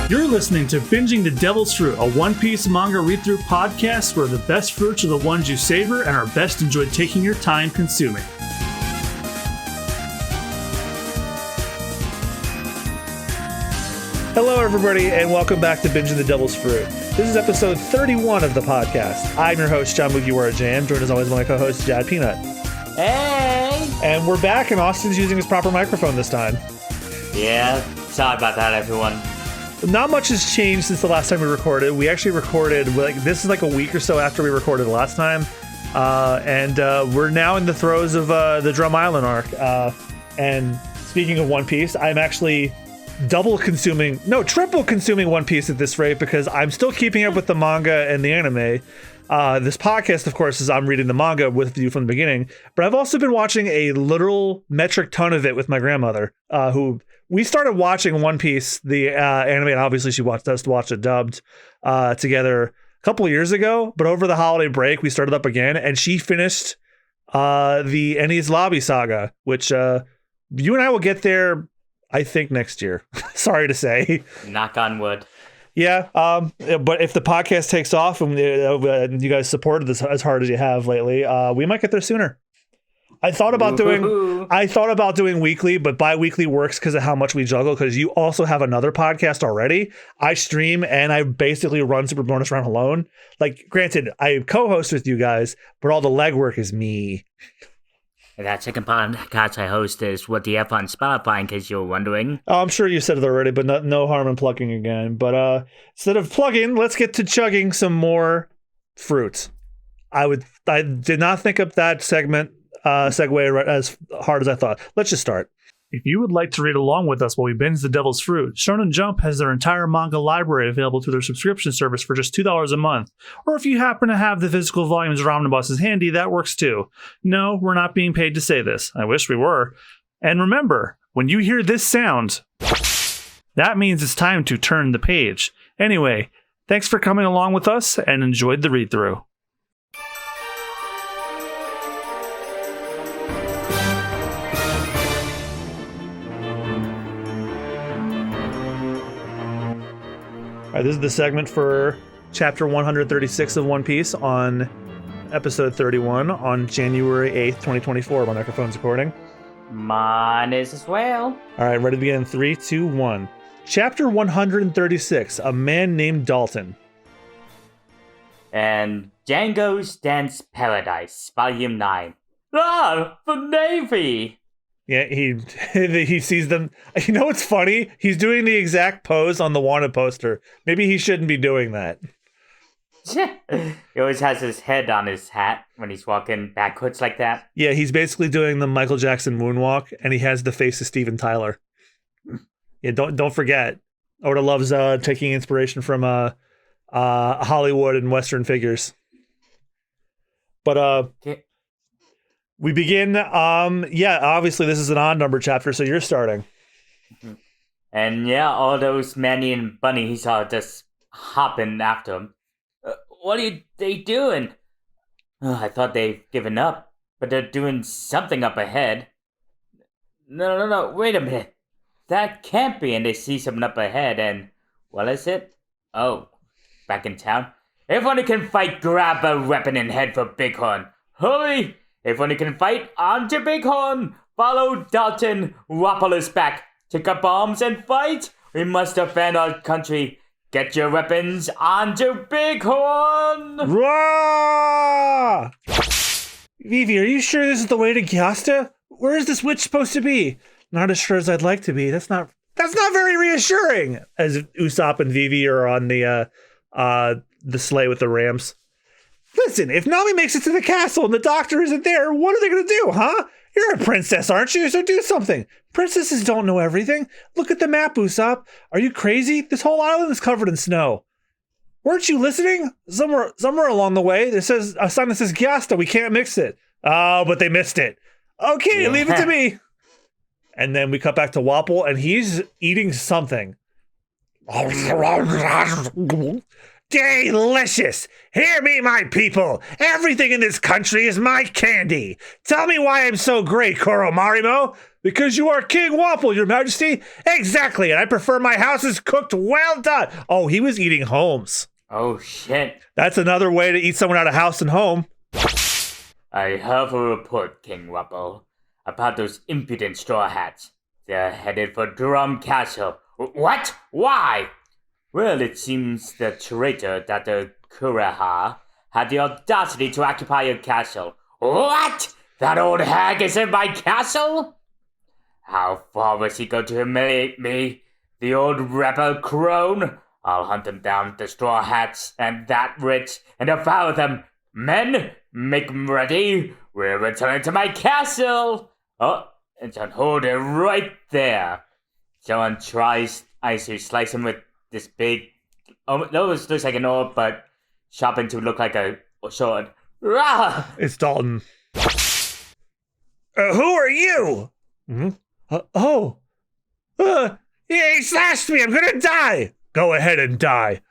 You're listening to Binging the Devil's Fruit, a One Piece manga read-through podcast where the best fruits are the ones you savor and are best enjoyed taking your time consuming. Hello, everybody, and welcome back to Binging the Devil's Fruit. This is episode 31 of the podcast. I'm your host, John Mugiwara Jam, joined as always by my co-host, Jad Peanut. Hey! And we're back, and Austin's using his proper microphone this time. Yeah, sorry about that, everyone. Not much has changed since the last time we recorded. We actually recorded, this is like a week or so after we recorded last time. And we're now in the throes of the Drum Island arc. And speaking of One Piece, I'm actually triple consuming One Piece at this rate because I'm still keeping up with the manga and the anime. This podcast, of course, is I'm reading the manga with you from the beginning. But I've also been watching a literal metric ton of it with my grandmother, who... We started watching One Piece, the anime, and obviously she watched us watch it dubbed together a couple of years ago. But over the holiday break, we started up again, and she finished the Enies Lobby saga, which you and I will get there, I think, next year. Sorry to say. Knock on wood. Yeah, but if the podcast takes off and you guys supported this as hard as you have lately, we might get there sooner. I thought about doing weekly, but bi-weekly works because of how much we juggle, because you also have another podcast already. I stream and I basically run Super Bonus Round alone. Like, granted, I co-host with you guys, but all the legwork is me. That second podcast I host is What the F on Spotify, in case you're wondering. Oh, I'm sure you said it already, but no harm in plugging again. But instead of plugging, let's get to chugging some more fruits. I did not think of that segment segue as hard as I thought. Let's just start. If you would like to read along with us while we binge the Devil's Fruit, Shonen Jump has their entire manga library available through their subscription service for just $2 a month. Or if you happen to have the physical volumes of omnibuses handy, that works too. No, we're not being paid to say this. I wish we were. And remember, when you hear this sound, that means it's time to turn the page. Anyway, thanks for coming along with us and enjoyed the read-through. All right, this is the segment for chapter 136 of One Piece on episode 31 on January 8th, 2024. My microphone's recording. Mine is as well. All right, ready to begin. 3, 2, 1. Chapter 136, A Man Named Dalton. And Django's Dance Paradise, Volume 9. Ah, the Navy! Yeah, he sees them. You know what's funny? He's doing the exact pose on the wanted poster. Maybe he shouldn't be doing that. He always has his head on his hat when he's walking backwards like that. Yeah, he's basically doing the Michael Jackson moonwalk, and he has the face of Steven Tyler. Yeah, don't forget. Oda loves taking inspiration from Hollywood and Western figures. But we begin, obviously this is an odd number chapter, so you're starting. And yeah, all those Manny and Bunnies are just hopping after him. What are they doing? I thought they'd given up, but they're doing something up ahead. No, wait a minute. That can't be, and they see something up ahead, and what is it? Oh, back in town. Everyone who can fight, grab a weapon and head for Bighorn. Hurry! Everyone who can fight, on to Bighorn! Follow Dalton, Wappler's back. Take up arms and fight! We must defend our country. Get your weapons, on to Bighorn! Rah! Vivi, are you sure this is the way to Gyasta? Where is this witch supposed to be? Not as sure as I'd like to be. That's not very reassuring. As Usopp and Vivi are on the sleigh with the rams. Listen, if Nami makes it to the castle and the doctor isn't there, what are they going to do, huh? You're a princess, aren't you? So do something. Princesses don't know everything. Look at the map, Usopp. Are you crazy? This whole island is covered in snow. Weren't you listening? Somewhere along the way, there says a sign that says Gyasta. We can't mix it. Oh, but they missed it. Okay, yeah. Leave it to me. And then we cut back to Wapple, and he's eating something. Delicious! Hear me, my people! Everything in this country is my candy! Tell me why I'm so great, Koromarimo! Because you are King Wapol, your majesty? Exactly, and I prefer my houses cooked well done! Oh, he was eating homes. Oh, shit. That's another way to eat someone out of house and home. I have a report, King Wapol, about those impudent straw hats. They're headed for Drum Castle. What? Why? Well, it seems the traitor, Dr. Kuraha, had the audacity to occupy your castle. What? That old hag is in my castle? How far was he going to humiliate me? The old rebel crone? I'll hunt him down, the straw hats, and that witch, and devour them. Men, make 'em ready. We're returning to my castle. Oh, and John, hold it right there. Someone tries to slice him with this big, no, it looks like an orb, but sharpened to look like a sword. Rah! It's Dalton. Who are you? Hmm? He slashed me. I'm gonna die. Go ahead and die.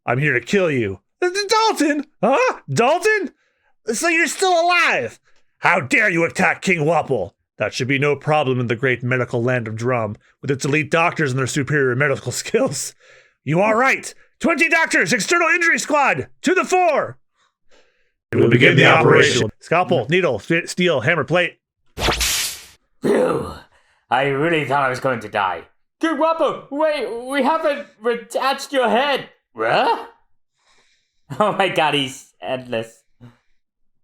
I'm here to kill you. Dalton? Huh? Dalton? So you're still alive? How dare you attack King Wapol? That should be no problem in the great medical land of Drum, with its elite doctors and their superior medical skills. You are right. 20 doctors, external injury squad, to the fore. We'll begin the operation. Scalpel, needle, steel, hammer, plate. Phew. I really thought I was going to die. King Wapol, wait, we haven't attached your head. What? Oh my god, he's endless.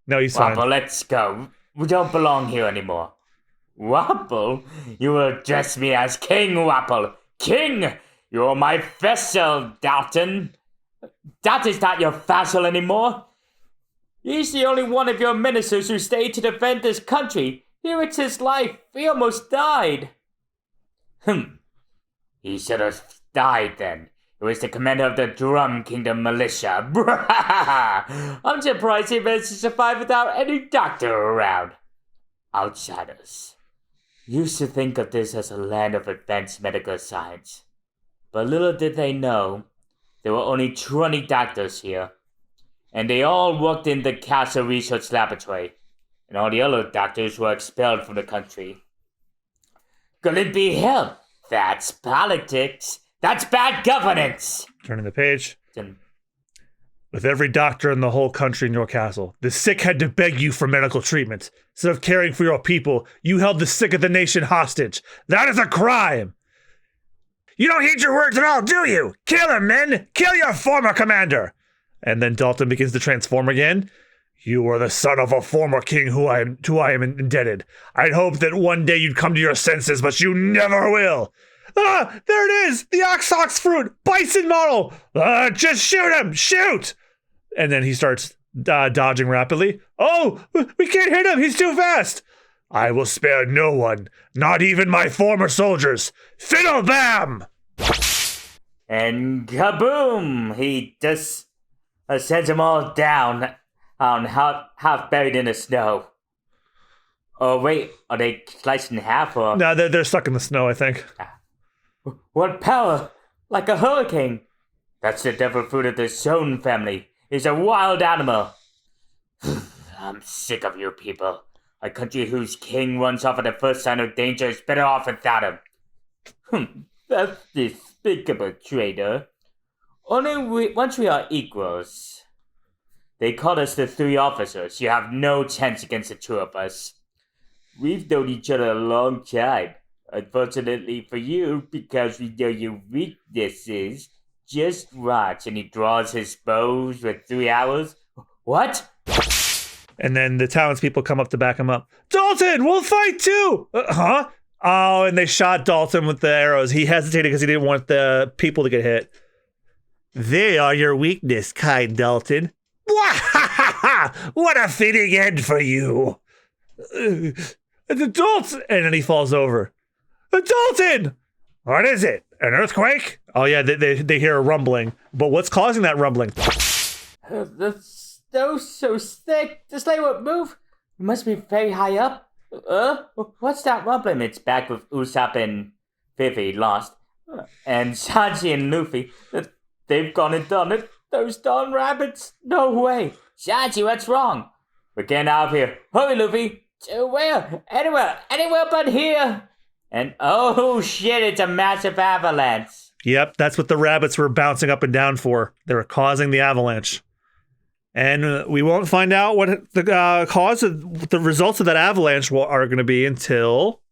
No, he's fine. Wapol, let's go. We don't belong here anymore. Wapol? You will address me as King Wapol. King! You're my vassal, Dalton. That is not your vassal anymore. He's the only one of your ministers who stayed to defend this country. Here it's his life. He almost died. He should have died then. It was the commander of the Drum Kingdom militia. I'm surprised he managed to survive without any doctor around. Outsiders used to think of this as a land of advanced medical science. But little did they know, there were only 20 doctors here. And they all worked in the Castle Research Laboratory. And all the other doctors were expelled from the country. Could it be hell? That's politics. That's bad governance. Turning the page. With every doctor in the whole country in your castle, the sick had to beg you for medical treatment. Instead of caring for your people, you held the sick of the nation hostage. That is a crime! You don't heed your words at all, do you? Kill him, men! Kill your former commander! And then Dalton begins to transform again. You are the son of a former king to who I am indebted. I'd hoped that one day you'd come to your senses, but you never will. Ah, there it is! The ox fruit! Bison model! Just shoot him! Shoot! And then he starts dodging rapidly. Oh, we can't hit him! He's too fast! I will spare no one, not even my former soldiers. Fiddle bam! And kaboom! He just sends them all down, half buried in the snow. Oh wait, are they sliced in half or? No, they're stuck in the snow, I think. What power! Like a hurricane! That's the devil fruit of the Zone family. He's a wild animal. I'm sick of you people. A country whose king runs off at the first sign of danger is better off without him. That's despicable, traitor. Once we are equals. They call us the three officers. You have no chance against the two of us. We've known each other a long time. Unfortunately for you, because we know your weaknesses. Just watch, and he draws his bows with 3 hours. What? And then the townspeople come up to back him up. Dalton, we'll fight too! Huh? Oh, and they shot Dalton with the arrows. He hesitated because he didn't want the people to get hit. They are your weakness, kind Dalton. What a fitting end for you. Dalton! And then he falls over. Dalton! What is it? An earthquake? Oh yeah, they hear a rumbling. But what's causing that rumbling? The snow's so thick. The sleigh won't move. It must be very high up. What's that rumbling? It's back with Usopp and Vivi lost. And Sanji and Luffy. They've gone and done it. Those darn rabbits? No way. Sanji, what's wrong? We're getting out of here. Hurry, Luffy. To where? Anywhere but here. And oh shit, it's a massive avalanche. Yep, that's what the rabbits were bouncing up and down for. They were causing the avalanche. And we won't find out what the results of that avalanche are going to be until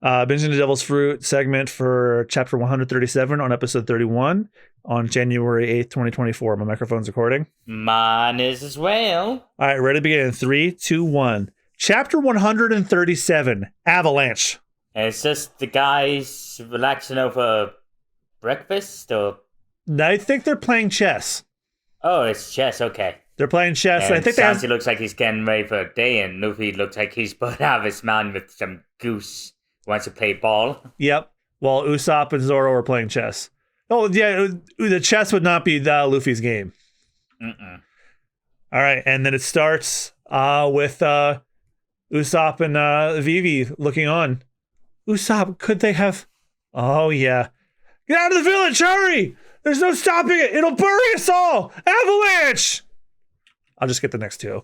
Binging the Devil's Fruit segment for chapter 137 on episode 31 on January 8th, 2024. My microphone's recording. Mine is as well. All right, ready to begin in 3, 2, 1. Chapter 137, Avalanche. And it's just the guys relaxing over breakfast, or? I think they're playing chess. Oh, it's chess, okay. They're playing chess. And I think Sanji looks like he's getting ready for a day, and Luffy looks like he's put out of his mind with some goose who wants to play ball. Yep. While Usopp and Zoro are playing chess. Oh, yeah, the chess would not be Luffy's game. Mm-mm. All right, and then it starts with Usopp and Vivi looking on. Usopp, could they have... Oh, yeah. Get out of the village, hurry! There's no stopping it! It'll bury us all! Avalanche! I'll just get the next two.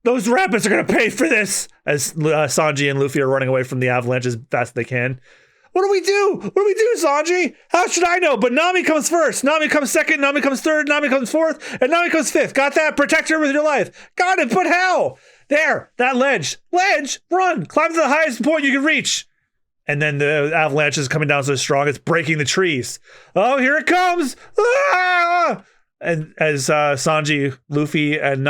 Those rabbits are gonna pay for this! As Sanji and Luffy are running away from the avalanche as fast as they can. What do we do? What do we do, Sanji? How should I know? But Nami comes first. Nami comes second. Nami comes third. Nami comes fourth. And Nami comes fifth. Got that? Protect her with your life. Got it, but how? There, that ledge. Ledge! Run! Climb to the highest point you can reach. And then the avalanche is coming down so strong, it's breaking the trees. Oh, here it comes! Ah! And as Sanji, Luffy, and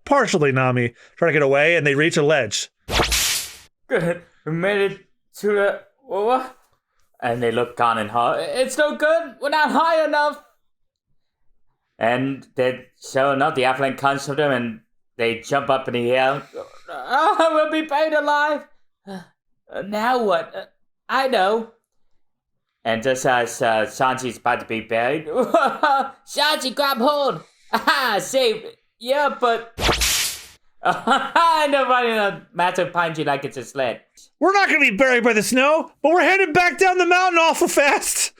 partially Nami, try to get away, and they reach a ledge. Good. We made it to the... What? And they look gone and hard. It's no good. We're not high enough. And they're showing up. The avalanche comes to them, and they jump up in the air. Oh, we'll be buried alive. Now what? I know. And just as Sanji's about to be buried, Sanji, grab hold! Aha, saved! Yeah, but... Nobody in a massive pine tree like it's a sled. We're not going to be buried by the snow, but we're headed back down the mountain awful fast.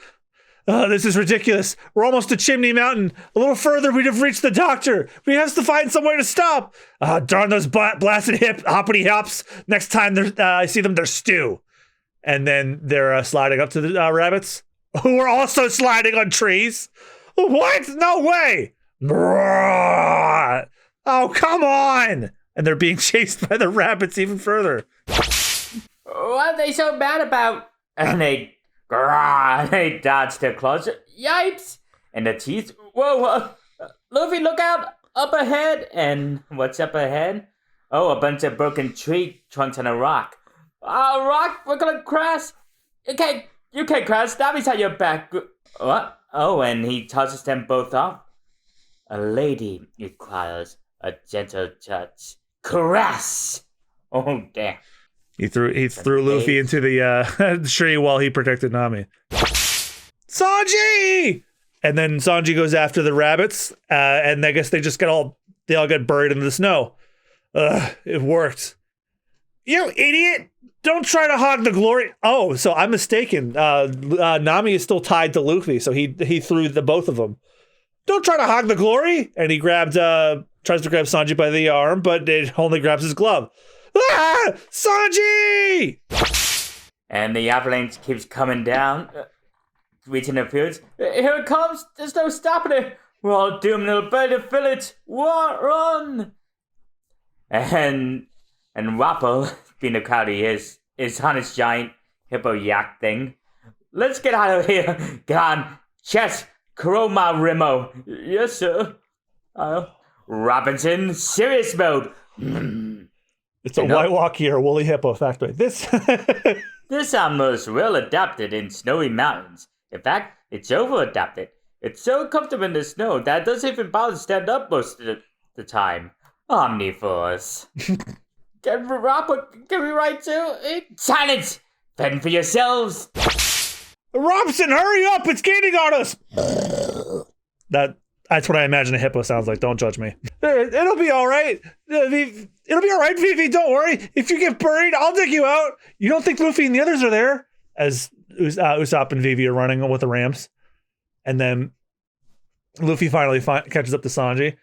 This is ridiculous. We're almost to Chimney Mountain. A little further, we'd have reached the doctor. We have to find some way to stop. Darn those blasted hoppity hops. Next time I see them, they're stew. And then they're sliding up to the rabbits, who are also sliding on trees. What? No way. Oh, come on. And they're being chased by the rabbits even further. What are they so mad about? And they dodge their claws. Yipes! And the teeth. Whoa. Luffy, look out! Up ahead! And what's up ahead? Oh, a bunch of broken tree trunks and a rock. Rock, we're gonna crash! You can't crash. Nami's at your back. What? Oh, and he tosses them both off. A lady requires a gentle touch. Caress! Oh, damn. He threw Luffy into the tree while he protected Nami. Sanji! And then Sanji goes after the rabbits, and I guess they all get buried in the snow. It worked. You idiot! Don't try to hog the glory. Oh, so I'm mistaken. Nami is still tied to Luffy, so he threw the both of them. Don't try to hog the glory! And he tries to grab Sanji by the arm, but it only grabs his glove. Ah! Sanji! And the avalanche keeps coming down, reaching the fields. Here it comes! There's no stopping it! We're all doomed to burn the village! Run! And Wapple, being the crowd he is on his giant hippo yak thing. Let's get out of here! Get on! Chess! Chroma Rimo! Yes, sir. Robinson, serious mode! It's a White Walkie or woolly hippo factoid. This animal is well adapted in snowy mountains. In fact, it's over adapted. It's so comfortable in the snow that it doesn't even bother to stand up most of the time. Omnivorous. Can we write too? Silence! Fend for yourselves! Robinson, hurry up! It's gaining on us! That's what I imagine a hippo sounds like. Don't judge me. It'll be all right. It'll be all right, Vivi. Don't worry. If you get buried, I'll dig you out. You don't think Luffy and the others are there? As Usopp and Vivi are running with the rams. And then Luffy finally catches up to Sanji.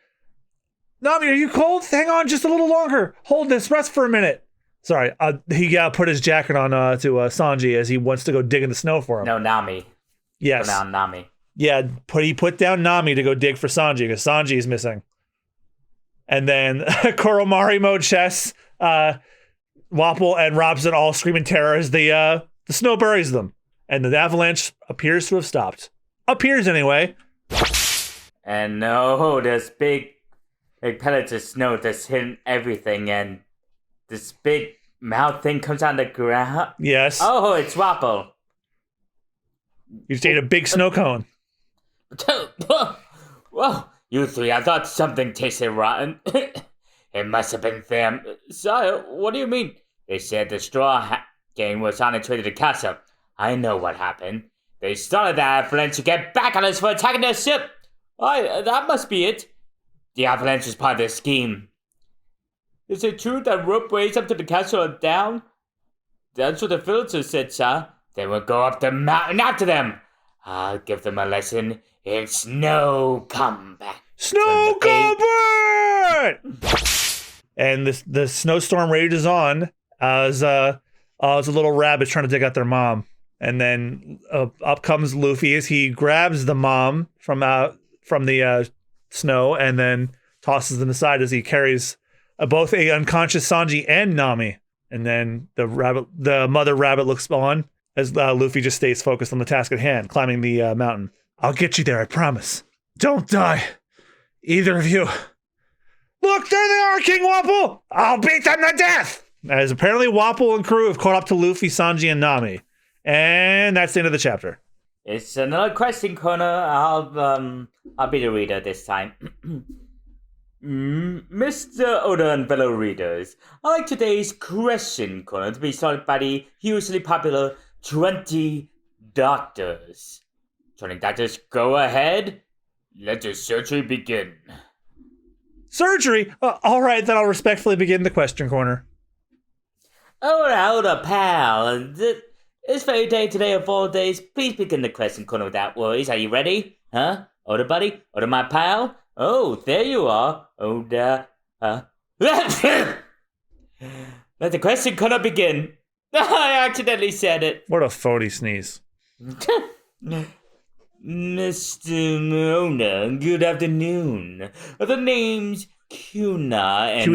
Nami, are you cold? Hang on just a little longer. Hold this, rest for a minute. Sorry, he put his jacket on to Sanji as he wants to go dig in the snow for him. No, Nami. Yes. Put down Nami. Yeah, he put down Nami to go dig for Sanji because Sanji is missing. And then Koromarimo, Chess, Wapol, and Robson all scream in terror as the snow buries them. And the avalanche appears to have stopped. Appears anyway. And no, this big pellets of snow that's hitting everything, and this big mouth thing comes on the ground. Yes. Oh, it's Wapol. You just ate a big snow cone. Whoa, you three, I thought something tasted rotten. It must have been them. Sire, what do you mean? They said the straw gang was on its way to the castle. I know what happened. They started the avalanche to get back on us for attacking their ship. That must be it. The avalanche is part of their scheme. Is it true that rope ways up to the castle are down? That's what the villagers said, sir. They will go up the mountain after them. I'll give them a lesson in snow combat. Snow combat! And the snowstorm rages on as a little rabbit's trying to dig out their mom. And then up comes Luffy as he grabs the mom from the snow and then tosses them aside as he carries both a unconscious Sanji and Nami. And then the mother rabbit looks on as Luffy just stays focused on the task at hand, climbing the mountain. I'll get you there, I promise. Don't die, either of you. Look, there they are, King Wapol! I'll beat them to death! As apparently Wapol and crew have caught up to Luffy, Sanji, and Nami. And that's the end of the chapter. It's another question corner. I'll be the reader this time. Mr. Oda and fellow readers, I like today's question corner to be started by the hugely popular 20 Doctors. 20 Doctors, go ahead. Let the surgery begin. Surgery? All right, then I'll respectfully begin the question corner. Oda, pal. This very day today of all days, please begin the question corner without worries. Are you ready? Huh? Oda, buddy? Oda, my pal? Oh, there you are. Oda, Let the question corner begin. I accidentally said it. What a phony sneeze. Mr. Mona, good afternoon. The names Kuna and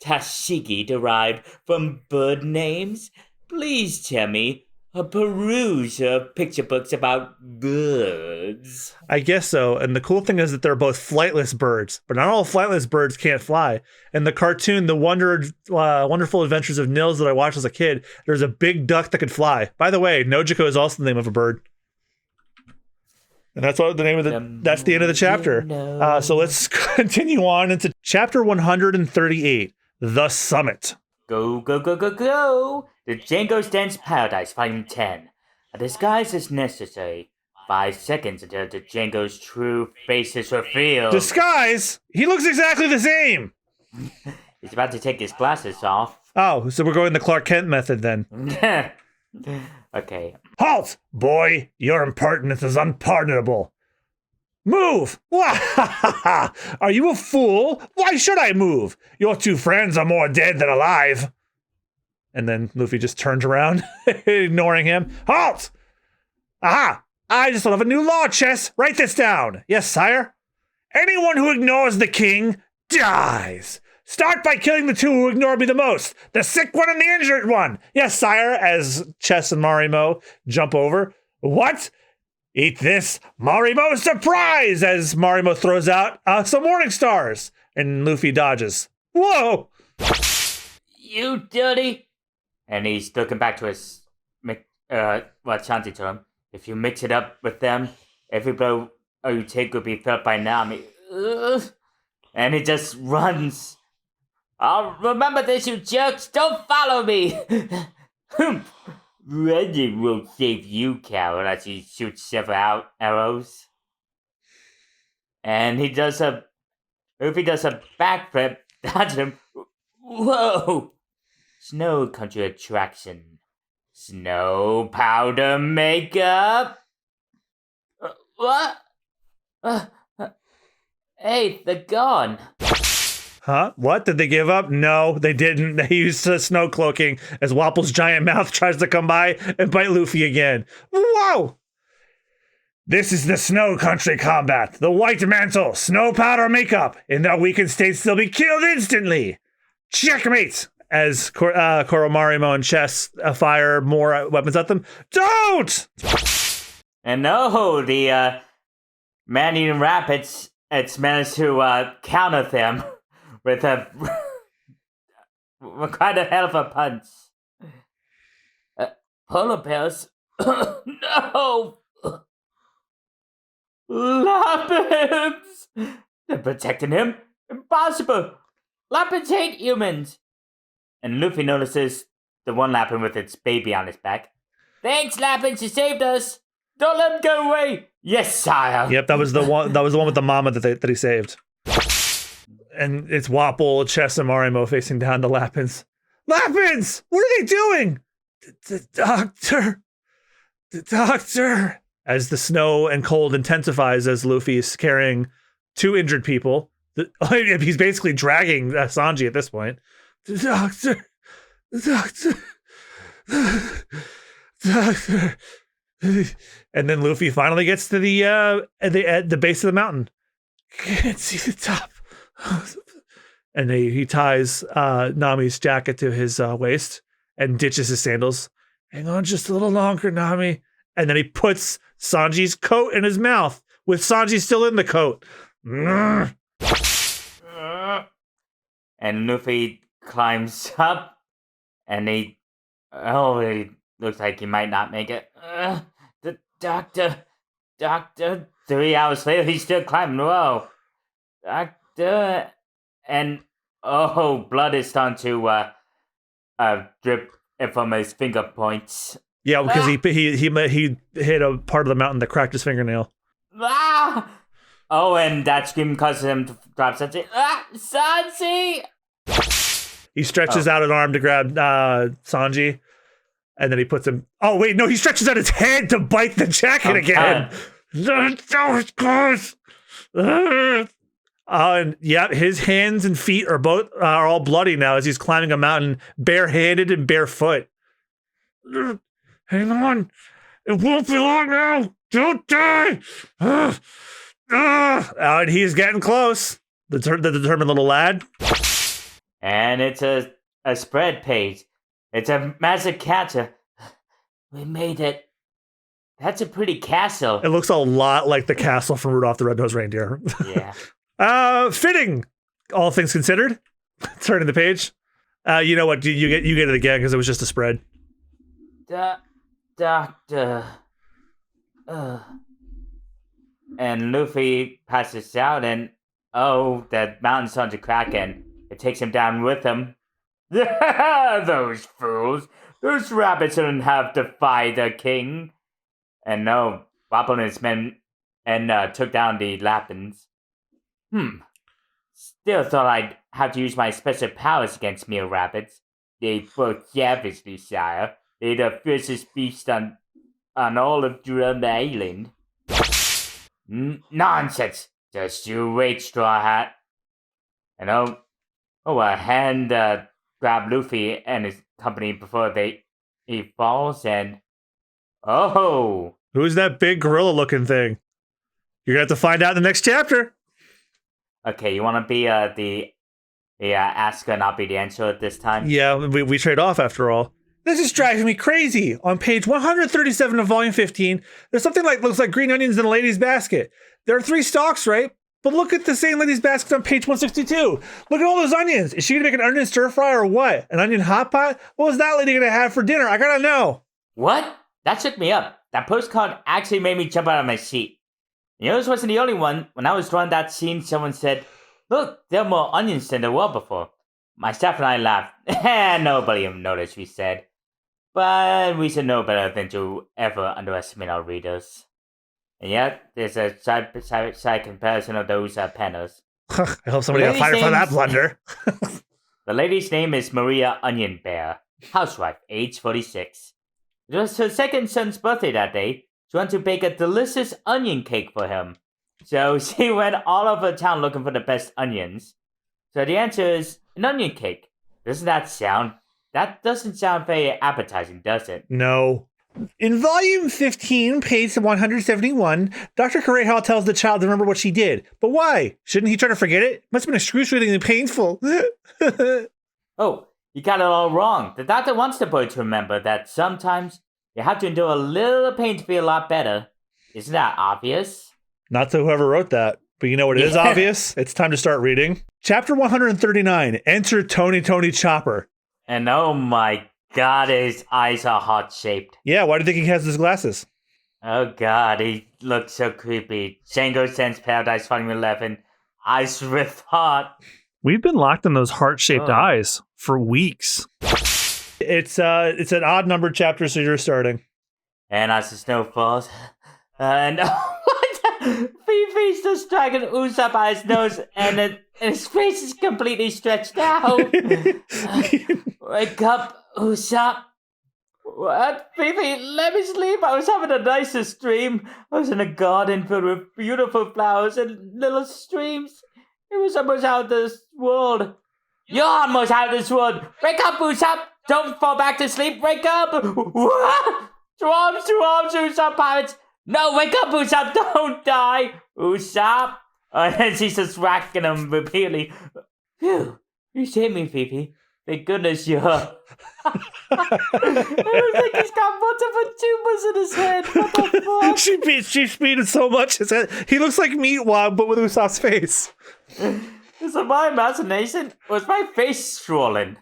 Tashigi derived from bird names? Please tell me a peruse of picture books about birds. I guess so. And the cool thing is that they're both flightless birds, but not all flightless birds can't fly. In the cartoon, The Wonderful Adventures of Nils that I watched as a kid, there's a big duck that could fly. By the way, Nojiko is also the name of a bird. And that's what the name of that's the end of the chapter. So let's continue on into chapter 138, The Summit. Go, go, go, go, go! The Django's Dance Paradise, Volume 10. A disguise is necessary. 5 seconds until the Django's true face is revealed. Disguise? He looks exactly the same! He's about to take his glasses off. Oh, so we're going the Clark Kent method then. Okay. Halt! Boy, your impertinence is unpardonable. Move! Are you a fool? Why should I move? Your two friends are more dead than alive. And then Luffy just turns around, ignoring him. Halt! Aha! I just thought of a new law, Chess. Write this down. Yes, sire. Anyone who ignores the king dies. Start by killing the two who ignore me the most. The sick one and the injured one. Yes, sire, as Chess and Marimo jump over. What? Eat this. Marimo surprise! As Marimo throws out some morning stars. And Luffy dodges. Whoa! You dirty! And he's looking back to his, Shanti to him. If you mix it up with them, every blow you take will be felt by Nami. And he just runs. I'll remember this, you jerks! Don't follow me! Reggie will save you, coward, as he shoots several arrows. And Luffy does a backflip, dodging him. Whoa! Snow country attraction. Snow powder makeup? What? Uh, uh, hey, they're gone. Huh? What? Did they give up? No, they didn't. They used snow cloaking as Wapple's giant mouth tries to come by and bite Luffy again. Whoa! This is the snow country combat. The white mantle, snow powder makeup. In that weakened state, still be killed instantly. Checkmate! As Koromarimo and Chess fire more weapons at them. Don't! And no, the Man-Eating Rapids, it's managed to counter them with a quite a hell of a punch. Polar bears? No! Lapids! They're protecting him? Impossible! Lapids hate humans! And Luffy notices the one Lapin with its baby on his back. Thanks, Lapins, you saved us! Don't let him go away! Yes, sire! Yep, that was the one with the mama that he saved. And it's Wapple, Chess, and Marimo facing down the Lapins. Lapins! What are they doing? The doctor! The doctor! As the snow and cold intensifies as Luffy is carrying 2 injured people. He's basically dragging Sanji at this point. The doctor! The doctor! The doctor! And then Luffy finally gets to the base of the mountain. Can't see the top. And he ties Nami's jacket to his waist and ditches his sandals. Hang on just a little longer, Nami. And then he puts Sanji's coat in his mouth with Sanji still in the coat. And Luffy climbs up and he looks like he might not make it. The doctor. 3 hours later, he's still climbing. Whoa. Doctor. And, blood is starting to drip from his finger points. Yeah, because he hit a part of the mountain that cracked his fingernail. Ah! Oh, and that scream causes him to drop Sanji. Ah! Sanji! He stretches out an arm to grab Sanji, and then he puts him... Oh, wait, no, he stretches out his head to bite the jacket again. That was close. And yeah, his hands and feet are all bloody now as he's climbing a mountain, barehanded and barefoot. Hang on, it won't be long now. Don't die. And he's getting close. The determined little lad. And it's a spread page. It's a massive catcher. We made it. That's a pretty castle. It looks a lot like the castle from Rudolph the Red-Nosed Reindeer. Yeah. Fitting, all things considered. Turning the page. You know what? You get it again because it was just a spread. Doctor. And Luffy passes out, and the mountain's starting to crack, and it takes him down with him. Those fools! Those rabbits shouldn't have defied the king. And no, Wapple and his men took down the Lapins. Still thought I'd have to use my special powers against mere rabbits. They fought savagely, sire. They're the fiercest beast on all of Drum Island. Nonsense! Just you wait, Straw Hat. And a hand grabbed Luffy and his company before he falls, and who's that big gorilla-looking thing? You're gonna have to find out in the next chapter. Okay, you want to be the asker and not be the answer at this time? Yeah, we trade off after all. This is driving me crazy. On page 137 of volume 15, there's something looks like green onions in a lady's basket. There are 3 stalks, right? But look at the same lady's basket on page 162. Look at all those onions. Is she gonna make an onion stir fry or what? An onion hot pot? What was that lady gonna have for dinner? I gotta know. What? That shook me up. That postcard actually made me jump out of my seat. Yours wasn't the only one. When I was drawing that scene, someone said, "Look, there are more onions than there were before." My staff and I laughed. Nobody noticed, we said. But we should know better than to ever underestimate our readers. And yet, there's a side comparison of those penners. I hope somebody got fired for that blunder. The lady's name is Maria Onion Bear, housewife, age 46. It was her second son's birthday that day. She wanted to bake a delicious onion cake for him. So she went all over town looking for the best onions. So the answer is an onion cake. That doesn't sound very appetizing, does it? No. In volume 15, page 171, Dr. Kureha tells the child to remember what she did. But why? Shouldn't he try to forget it? Must have been excruciatingly painful. Oh, you got it all wrong. The doctor wants the boy to remember that sometimes you have to endure a little pain to feel a lot better. Isn't that obvious? Not to whoever wrote that. But you know what is obvious? It's time to start reading. Chapter 139, Enter Tony Chopper. And oh my God, his eyes are heart-shaped. Yeah, why do you think he has those glasses? Oh God, he looks so creepy. Django Sense Paradise Volume 11, eyes with heart. We've been locked in those heart-shaped eyes for weeks. It's an odd-numbered chapter, so you're starting. And as the snow falls, and Fifi's just dragging Usopp by his nose, and his face is completely stretched out. Wake up, Usopp. What? Fifi, let me sleep. I was having the nicest dream. I was in a garden filled with beautiful flowers and little streams. It was almost out of this world. You're almost out of this world. Wake up, Usopp. Don't fall back to sleep. Wake up. What? To arms, Usopp pirates. No, wake up, Usopp. Don't die. Usopp. And she's just whacking him repeatedly. Phew. You saved me, Fifi. Thank goodness you're... It looks like he's got multiple tumors in his head. What the fuck? She speeded so much. He looks like Meatwad, but with Usopp's face. Is it my imagination? Or is my face swollen?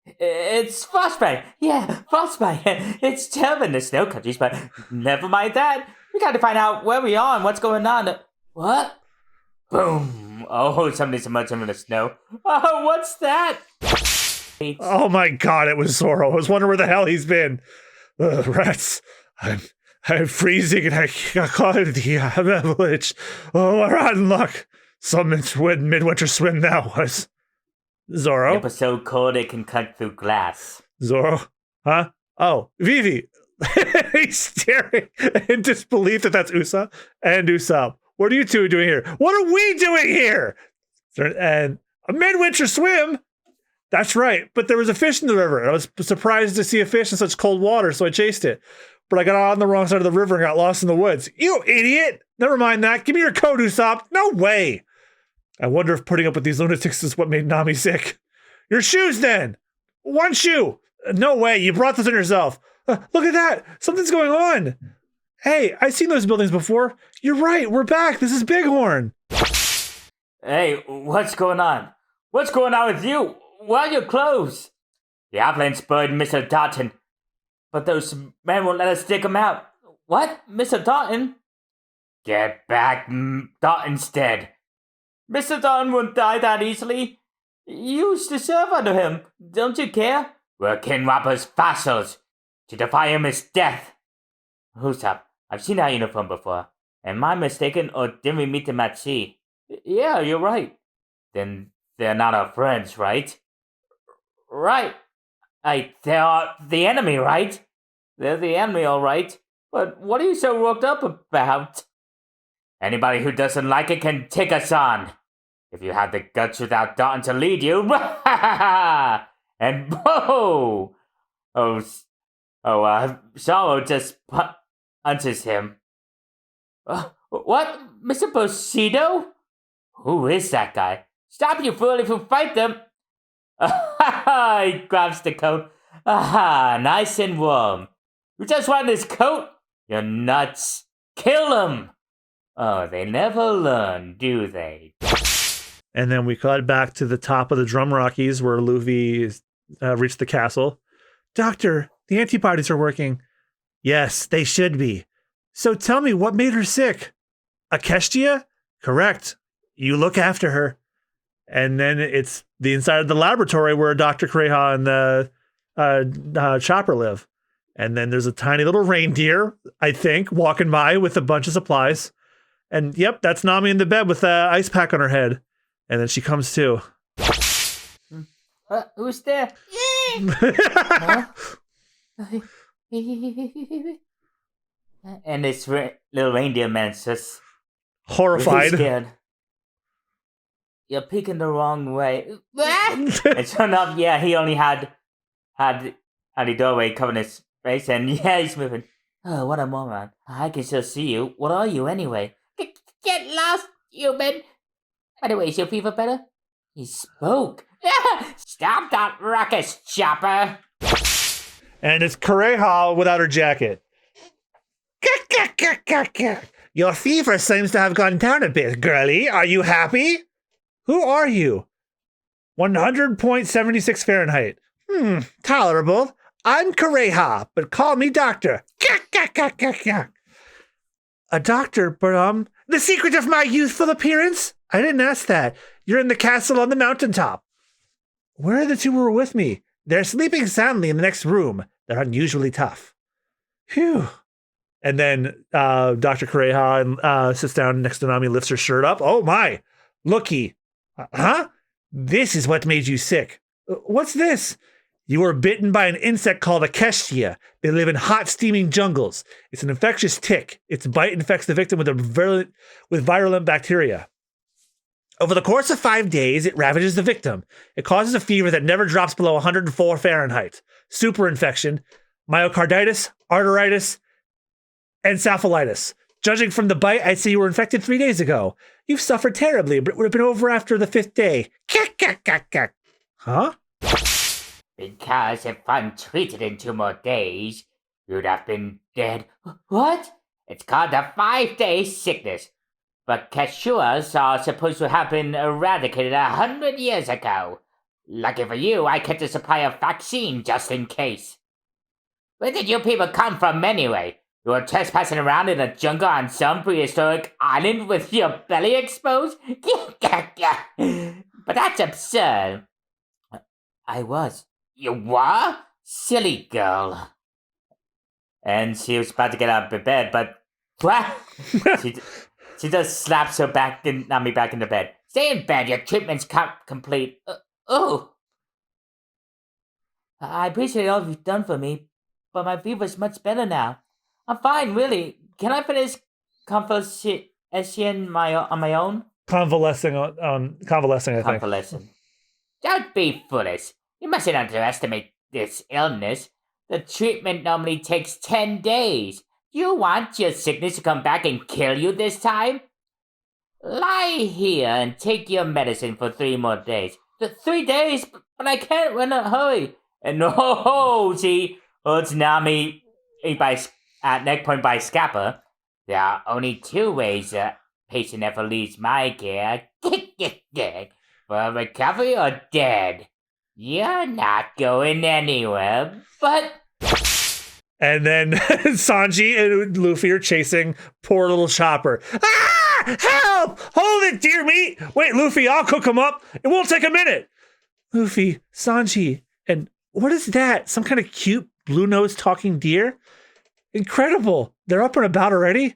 It's frostbite. Yeah, frostbite. It's terrible in the snow countries, but never mind that. We gotta find out where we are and what's going on. What? Boom. Oh, somebody's emerging in the snow. Oh, what's that? Oh my God, it was Zoro. I was wondering where the hell he's been. Rats. I'm freezing and I got caught in the avalanche. Oh, we're rotten luck. Some midwinter swim that was. Zoro? It was so cold it can cut through glass. Zoro? Huh? Oh, Vivi. He's staring in disbelief that that's Usopp and Usopp. What are you two doing here? What are we doing here? And a midwinter swim? That's right, but there was a fish in the river. I was surprised to see a fish in such cold water, so I chased it. But I got out on the wrong side of the river and got lost in the woods. You idiot! Never mind that. Give me your coat, Usopp. No way! I wonder if putting up with these lunatics is what made Nami sick. Your shoes, then! One shoe! No way, you brought this on yourself. Look at that! Something's going on! Hey, I've seen those buildings before. You're right, we're back. This is Bighorn. Hey, what's going on? What's going on with you? Where are your clothes? The avalanche buried Mr. Dalton, but those men won't let us dig him out. What? Mr. Dalton? Get back, Dalton's dead. Mr. Dalton won't die that easily. You used to serve under him. Don't you care? We're King Robber's vassals. To defy him is death. Usopp, I've seen that uniform before. Am I mistaken, or did we meet them at sea? Yeah, you're right. Then they're not our friends, right? Right. They're the enemy, right? They're the enemy, all right. But what are you so worked up about? Anybody who doesn't like it can take us on. If you had the guts without Dalton to lead you, and whoa! Sorrow just punches him. What? Mr. Bushido? Who is that guy? Stop, you fool, if you fight them! He grabs the coat. Nice and warm. You just want this coat? You're nuts. Kill him! Oh, they never learn, do they? And then we cut back to the top of the Drum Rockies where Luffy reached the castle. Doctor, the antibodies are working. Yes, they should be. So tell me, what made her sick? Akestia? Correct. You look after her. And then it's the inside of the laboratory where Dr. Kureha and the Chopper live. And then there's a tiny little reindeer, I think, walking by with a bunch of supplies. And yep, that's Nami in the bed with an ice pack on her head. And then she comes to. Who's there? And this little reindeer man says, horrified. Scared. You're peeking the wrong way. And sure enough, he only had the doorway covering his face, and he's moving. Oh, what a moron. I can still see you. What are you, anyway? Get lost, human. By the way, is your fever better? He spoke. Stop that ruckus, Chopper. And it's Kureha without her jacket. Your fever seems to have gone down a bit, girlie. Are you happy? Who are you? 100.76 Fahrenheit. Tolerable. I'm Kureha, but call me doctor. A doctor, but the secret of my youthful appearance? I didn't ask that. You're in the castle on the mountaintop. Where are the two who were with me? They're sleeping soundly in the next room. They're unusually tough. Phew. And then Dr. Kureha sits down next to Nami, lifts her shirt up. Oh my, looky. Huh? This is what made you sick. What's this? You were bitten by an insect called a Kestia. They live in hot, steaming jungles. It's an infectious tick. Its bite infects the victim with virulent bacteria. Over the course of 5 days, it ravages the victim. It causes a fever that never drops below 104 Fahrenheit. Superinfection, myocarditis, arteritis, encephalitis. Judging from the bite, I'd say you were infected 3 days ago. You've suffered terribly, but it would have been over after the 5th day. Huh? Because if untreated in 2 more days, you'd have been dead. What? It's called a 5-day sickness. But Kashuas are supposed to have been eradicated 100 years ago. Lucky for you, I kept a supply of vaccine just in case. Where did you people come from anyway? You were trespassing around in a jungle on some prehistoric island with your belly exposed? But that's absurd. I was. You were? Silly girl. And she was about to get out of bed, but what? She just slaps her Nami back into bed. Stay in bed, your treatment's complete. I appreciate all you've done for me, but my fever's much better now. I'm fine, really. Can I finish convalescing on my own? Convalescing, I think. Convalescing. Don't be foolish. You mustn't underestimate this illness. The treatment normally takes 10 days. You want your sickness to come back and kill you this time? Lie here and take your medicine for 3 more days. 3 days? But I can't run a hurry. And she holds Nami at neck point by scalper. There are only 2 ways a patient ever leaves my care. For recovery or dead. You're not going anywhere, but... And then Sanji and Luffy are chasing poor little Chopper. Ah! Help! Hold it, dear meat! Wait, Luffy, I'll cook him up. It won't take a minute. Luffy, Sanji, and what is that? Some kind of cute blue-nosed talking deer? Incredible. They're up and about already?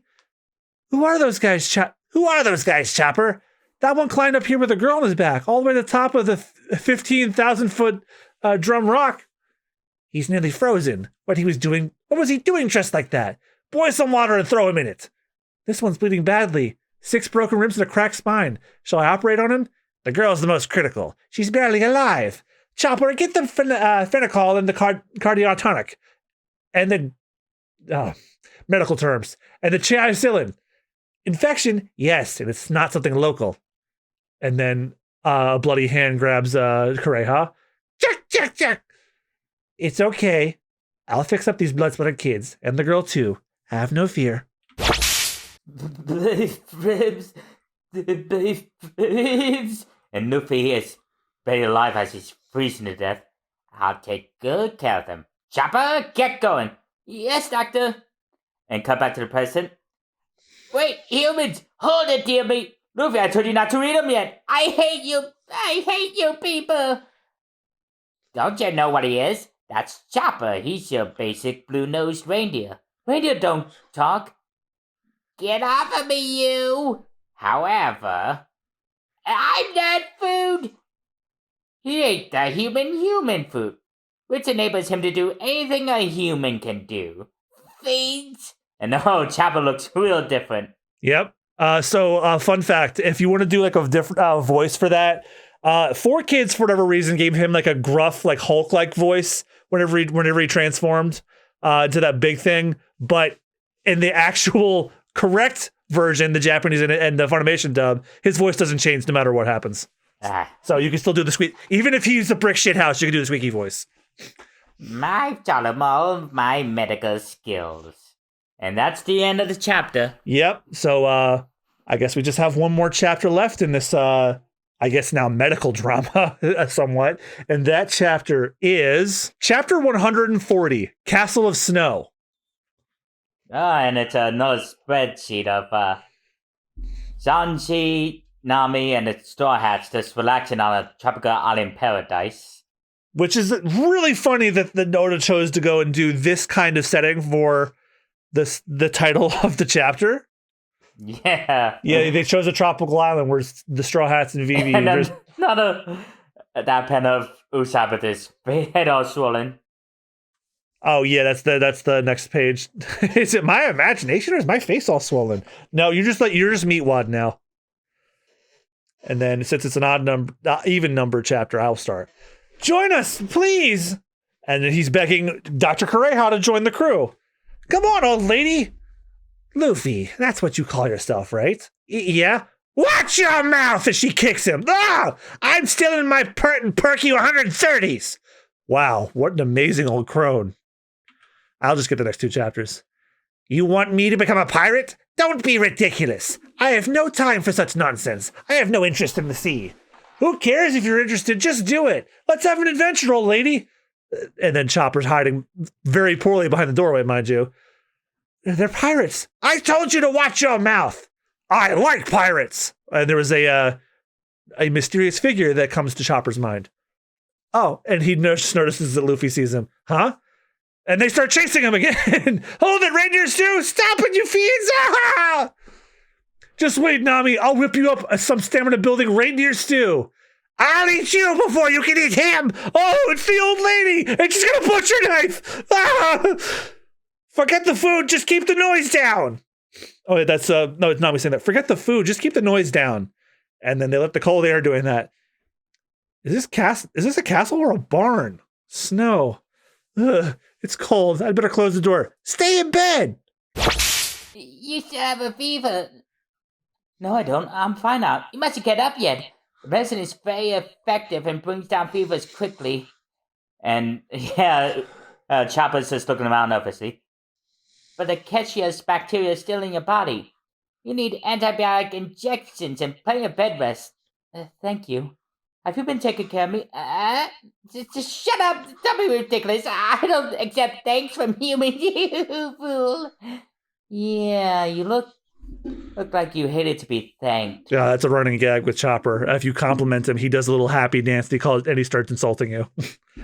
Who are those guys, Chopper? That one climbed up here with a girl on his back, all the way to the top of the 15,000-foot drum rock. He's nearly frozen. What was he doing dressed like that? Boil some water and throw him in it. This one's bleeding badly. 6 broken ribs and a cracked spine. Shall I operate on him? The girl's the most critical. She's barely alive. Chopper, get the phenacol and the cardiotonic. And the medical terms. And the chiacillin. Infection? Yes, and it's not something local. And then a bloody hand grabs Kureha. Jack. It's okay. I'll fix up these blood-splattered kids, and the girl too. Have no fear. Ribs. And Luffy is barely alive as he's freezing to death. I'll take good care of them. Chopper, get going. Yes, Doctor. And cut back to the present. Wait, humans! Hold it, dear me! Luffy, I told you not to read them yet! I hate you people! Don't you know what he is? That's Chopper. He's your basic blue-nosed reindeer. Reindeer don't talk. Get off of me, you! However, I'm not food! He ate the human food, which enables him to do anything a human can do. Feeds! And Chopper looks real different. Yep. Fun fact, if you want to do like a different voice for that, 4Kids, for whatever reason, gave him like a gruff, like Hulk-like voice whenever he transformed to that big thing. But in the actual correct version, the Japanese and the Funimation dub, his voice doesn't change no matter what happens. So you can still do the squeak. Even if he's a brick shit house, you can do the squeaky voice. I've taught him all of my medical skills. And that's the end of the chapter. Yep. So I guess we just have one more chapter left in this, I guess now medical drama somewhat. And that chapter is chapter 140, Castle of Snow. And it's another spreadsheet of Sanji, Nami, and the Straw Hats just relaxing on a tropical island paradise. Which is really funny that the Noda chose to go and do this kind of setting for the title of the chapter. Yeah. Yeah, they chose a tropical island where the Straw Hats and Vivi. And then that pen of Usopp with his head all swollen. Oh yeah, that's the next page. Is it my imagination or is my face all swollen? No, you're just Meatwad now. And then since it's an even number chapter, I'll start. Join us, please. And then he's begging Dr. Kureha to join the crew. Come on, old lady. Luffy, that's what you call yourself, right? Yeah? Watch your mouth as she kicks him. Ah! I'm still in my pert and perky 130s. Wow, what an amazing old crone. I'll just get the next two chapters. You want me to become a pirate? Don't be ridiculous. I have no time for such nonsense. I have no interest in the sea. Who cares if you're interested? Just do it. Let's have an adventure, old lady. And then Chopper's hiding very poorly behind the doorway, mind you. They're pirates. I told you to watch your mouth. I like pirates. And there was a mysterious figure that comes to Chopper's mind. Oh, and he just notices that Luffy sees him. Huh? And they start chasing him again. Hold it, reindeer stew! Stop it, you fiends! Ah! Just wait, Nami. I'll whip you up some stamina-building reindeer stew. I'll eat you before you can eat him! Oh, it's the old lady! And she's got a butcher knife! Ah! Forget the food, just keep the noise down! Oh, that's, no, it's Nami saying that. Forget the food, just keep the noise down. And then they let the cold air doing that. Is this a castle or a barn? Snow. Ugh, it's cold. I'd better close the door. Stay in bed! You still have a fever. No, I don't. I'm fine now. You mustn't get up yet. The medicine is very effective and brings down fevers quickly. And, yeah, Chopper's just looking around nervously. But the catchiest bacteria is still in your body. You need antibiotic injections and plenty of bed rest. Thank you. Have you been taking care of me? Just shut up! Don't be ridiculous. I don't accept thanks from humans, you fool. Yeah, you look like you hated to be thanked. Yeah, that's a running gag with Chopper. If you compliment him, he does a little happy dance and he starts insulting you.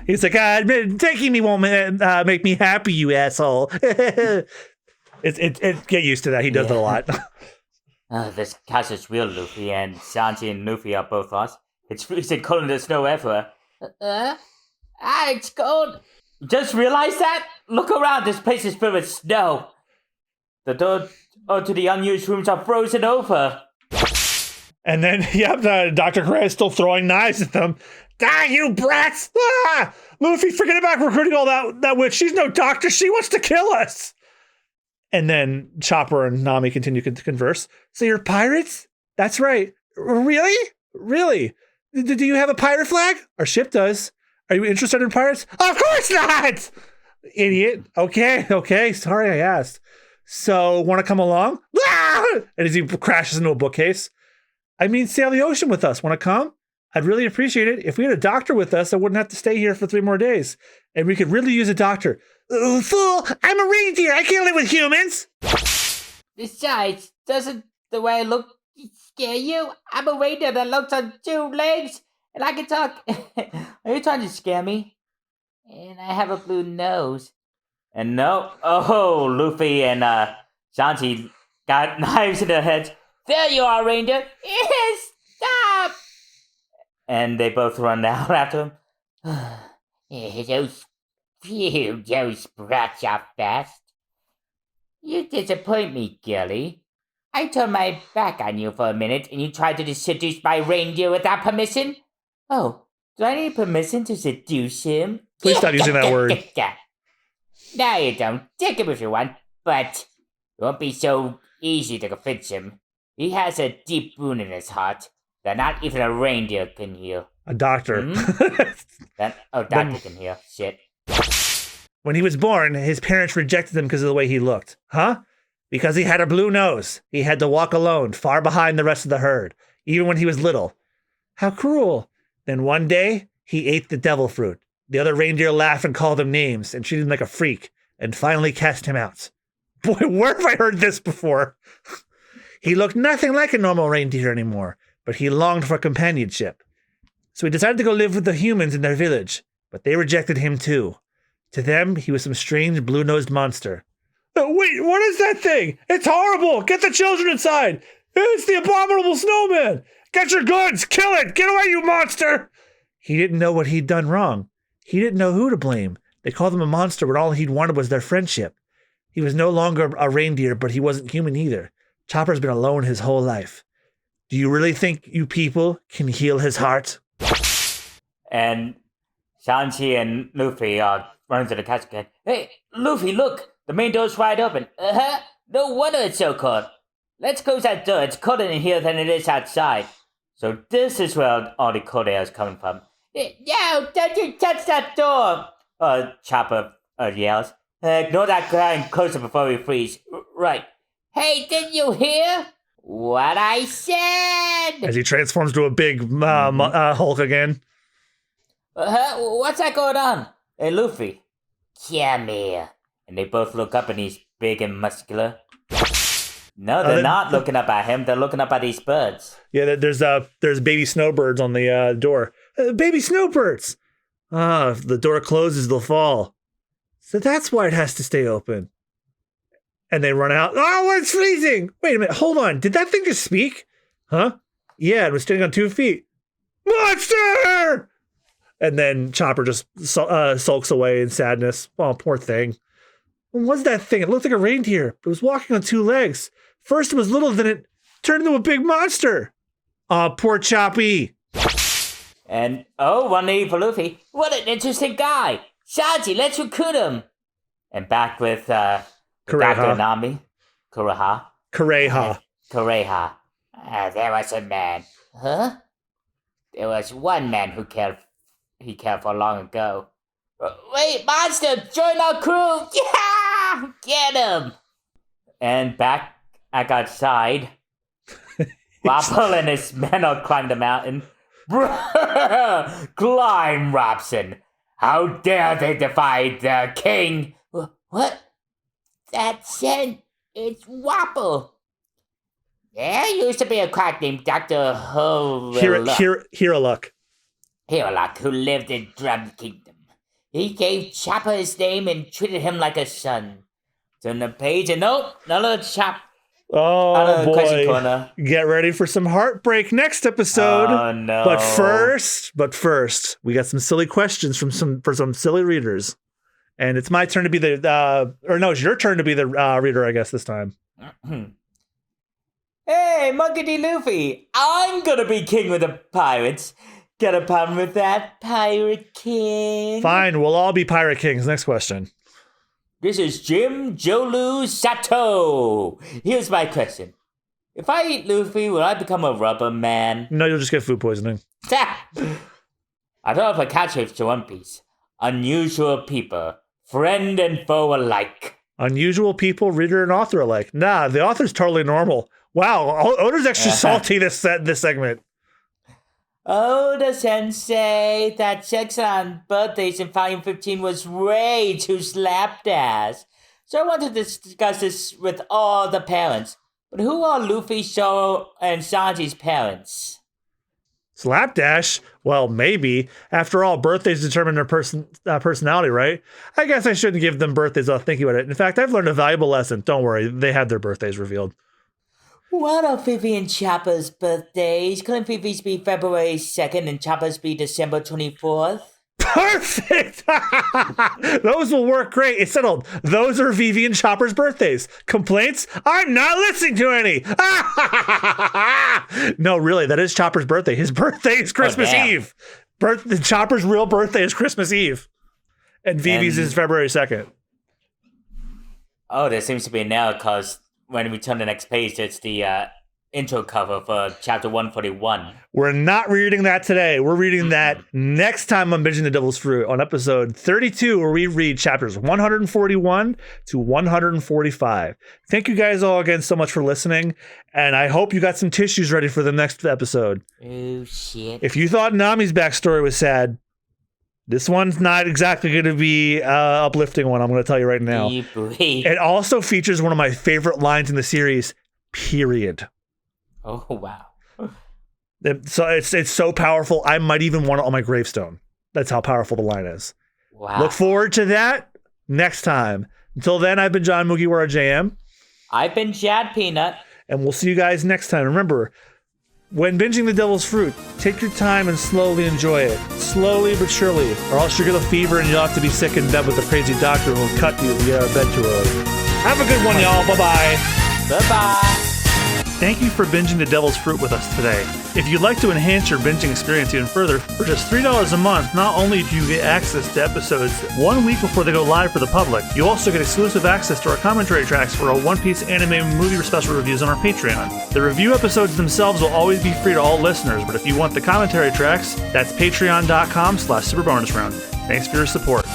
He's like, thanking me won't make me happy, you asshole. Get used to that. He does it a lot. This castle's real, Luffy, and Sanji and Luffy are both lost. It's freezing cold and there's no everywhere. It's cold. Just realize that? Look around, this place is filled with snow. The door to the unused rooms are frozen over. And then, Dr. Gray is still throwing knives at them. Die, you brats! Ah! Luffy, forget about recruiting all that witch. She's no doctor. She wants to kill us. And then Chopper and Nami continue to converse. So you're pirates? That's right. Really? Really? Do you have a pirate flag? Our ship does. Are you interested in pirates? Of course not! Idiot. Okay. Sorry I asked. So, want to come along? Ah! And as he crashes into a bookcase. I mean, sail the ocean with us. Want to come? I'd really appreciate it. If we had a doctor with us, I wouldn't have to stay here for 3 more days. And we could really use a doctor. Fool! I'm a reindeer. I can't live with humans. Besides, doesn't the way I look scare you? I'm a reindeer that looks on 2 legs, and I can talk. Are you trying to scare me? And I have a blue nose. And no, Luffy and Sanji got knives in their heads. There you are, reindeer. Yes, stop! And they both run down after him. Those brats are fast. You disappoint me, Gilly. I turned my back on you for a minute and you tried to seduce my reindeer without permission? Oh, do I need permission to seduce him? Please stop using that word. No, you don't. Take him if you want, but it won't be so easy to convince him. He has a deep wound in his heart that not even a reindeer can heal. A doctor. Doctor can heal. Shit. When he was born, his parents rejected him because of the way he looked. Huh? Because he had a blue nose. He had to walk alone, far behind the rest of the herd, even when he was little. How cruel. Then one day, he ate the devil fruit. The other reindeer laughed and called him names and treated him like a freak, and finally cast him out. Boy, where have I heard this before? He looked nothing like a normal reindeer anymore, but he longed for companionship. So he decided to go live with the humans in their village, but they rejected him too. To them, he was some strange blue-nosed monster. Wait, what is that thing? It's horrible! Get the children inside! It's the abominable snowman! Get your guns! Kill it! Get away, you monster! He didn't know what he'd done wrong. He didn't know who to blame. They called him a monster when all he'd wanted was their friendship. He was no longer a reindeer, but he wasn't human either. Chopper's been alone his whole life. Do you really think you people can heal his heart? And Sanji and Luffy run to the castle again. Hey, Luffy, look! The main door's wide open. No wonder it's so cold. Let's close that door. It's colder in here than it is outside. So this is where all the cold air is coming from. No, don't you touch that door! Chopper yells. Ignore that guy and close it before we freeze. Right. Hey, didn't you hear what I said? As he transforms to a big Hulk again. What's that going on? Hey, Luffy. Come here. And they both look up and he's big and muscular. No, they're not looking up at him. They're looking up at these birds. Yeah, there's baby snowbirds on the door. Baby snowbirds! If the door closes, they'll fall. So that's why it has to stay open. And they run out. Oh, it's freezing! Wait a minute, hold on. Did that thing just speak? Huh? Yeah, it was standing on 2 feet. Monster! And then Chopper just sulks away in sadness. Oh, poor thing. What was that thing? It looked like a reindeer. It was walking on 2 legs. First it was little, then it turned into a big monster. Oh, poor Choppy. And, one day for Luffy. What an interesting guy. Sanji, let's recruit him. And back with Dr. Nami. Kureha. There was a man. Huh? There was one man he cared for long ago. Wait, monster, join our crew! Yeah! Get him! And back outside, Wapol and his men are climbing the mountain. Climb, Robson! How dare they defy the king? What? That said, it's Wapol. There used to be a quack named Dr. Hiraluk, who lived in Drum Kingdom. He gave Chopper his name and treated him like a son. Turn the page and nope, another boy. question corner. Get ready for some heartbreak next episode. Oh no. But first, we got some silly questions for some silly readers. And it's my turn to be it's your turn to be the reader, I guess, this time. Hey, Monkey D. Luffy, I'm gonna be king with the pirates. Got a problem with that, Pirate King? Fine, we'll all be Pirate Kings. Next question. This is Jim Jolu Sato. Here's my question. If I eat Luffy, will I become a rubber man? No, you'll just get food poisoning. I don't have a catchphrase to One Piece. Unusual people, friend and foe alike. Unusual people, reader and author alike. Nah, the author's totally normal. Wow, Oda's extra salty this segment. Oda Sensei, that section on birthdays in Volume 15 was way too slapdash. So I wanted to discuss this with all the parents. But who are Luffy, Zoro, and Sanji's parents? Slapdash? Well, maybe. After all, birthdays determine their personality, right? I guess I shouldn't give them birthdays without thinking about it. In fact, I've learned a valuable lesson. Don't worry, they had their birthdays revealed. What are Vivi and Chopper's birthdays? Couldn't Vivi's be February 2nd and Chopper's be December 24th? Perfect. Those will work great. It's settled. Those are Vivi and Chopper's birthdays. Complaints? I'm not listening to any. No, really, that is Chopper's birthday. His birthday is Christmas Eve. Chopper's real birthday is Christmas Eve. And Vivi's is February 2nd. Oh, there seems to be a nail, because when we turn the next page, it's the intro cover for chapter 141. We're not reading that today. We're reading that next time on Binging the Devil's Fruit on episode 32, where we read chapters 141 to 145. Thank you guys all again so much for listening, and I hope you got some tissues ready for the next episode. Oh, shit. If you thought Nami's backstory was sad, this one's not exactly going to be an uplifting one, I'm going to tell you right now. It also features one of my favorite lines in the series, period. Oh, wow. So it's so powerful, I might even want it on my gravestone. That's how powerful the line is. Wow. Look forward to that next time. Until then, I've been John Mugiwara JM. I've been Chad Peanut. And we'll see you guys next time. Remember, when binging the Devil's Fruit, take your time and slowly enjoy it. Slowly but surely. Or else you're going to fever and you'll have to be sick in bed with a crazy doctor who will cut you if you get out of bed too early. Have a good one, y'all. Bye-bye. Bye-bye. Thank you for binging the Devil's Fruit with us today. If you'd like to enhance your binging experience even further, for just $3 a month, not only do you get access to episodes 1 week before they go live for the public, you also get exclusive access to our commentary tracks for our One Piece anime movie special reviews on our Patreon. The review episodes themselves will always be free to all listeners, but if you want the commentary tracks, that's patreon.com/superbonusround. Thanks for your support.